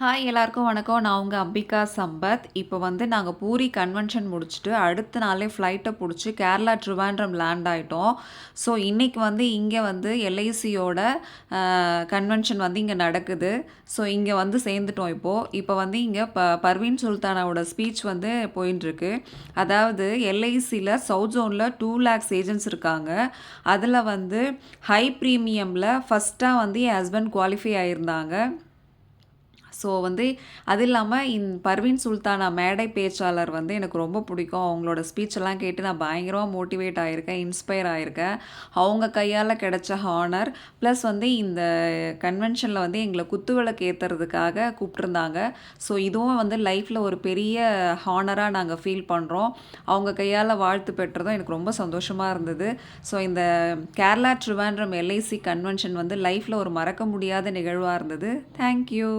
Hi எல்லாருக்கும் வணக்கம். நான் உங்க அம்பிகா சம்பத். இப்போ வந்து நாங்க பூரி கன்வென்ஷன் முடிச்சுட்டு, அடுத்த நாளே ஃப்ளைட்ட புடிச்சு கேரளா ட்ரிவாண்ட்ரம் லேண்ட் ஆயிட்டோம். ஸோ இன்னைக்கு வந்து இங்க வந்து எல்ஐசியோட கன்வென்ஷன் வந்து இங்க நடக்குது. ஸோ இங்க வந்து சேர்ந்துட்டோம் இப்போ. இப்போ வந்து இங்க பர்வீன் சுல்தானாவோட ஸ்பீச் வந்து போயின்ட்டுருக்கு. அதாவது எல்ஐசியில் சவுத் ஜோனில் 2 lakhs ஏஜென்ட்ஸ் இருக்காங்க. அதில் வந்து ஹை ப்ரீமியமில் ஃபஸ்ட்டாக வந்து என் ஹஸ்பண்ட் குவாலிஃபை ஆயிருந்தாங்க. ஸோ வந்து அது இல்லாமல் பர்வீன் சுல்தானா மேடை பேச்சாளர் வந்து எனக்கு ரொம்ப பிடிக்கும். அவங்களோட ஸ்பீச்செல்லாம் கேட்டு நான் பயங்கரமாக மோட்டிவேட் ஆகியிருக்கேன், இன்ஸ்பயர் ஆகியிருக்கேன். அவங்க கையால் கிடைச்ச ஹானர் ப்ளஸ் வந்து இந்த கன்வென்ஷனில் வந்து எங்களை குத்துவிளக்கு ஏற்றுறதுக்காக கூப்பிட்ருந்தாங்க. ஸோ இதுவும் வந்து லைஃப்பில் ஒரு பெரிய ஹானராக நாங்கள் ஃபீல் பண்ணுறோம். அவங்க கையால் வாழ்த்து பெற்றதும் எனக்கு ரொம்ப சந்தோஷமாக இருந்தது. ஸோ இந்த கேரளா ட்ரிவாண்ட்ரம் எல்ஐசி கன்வென்ஷன் வந்து லைஃப்பில் ஒரு மறக்க முடியாத நிகழ்வாக இருந்தது. தேங்க்யூ.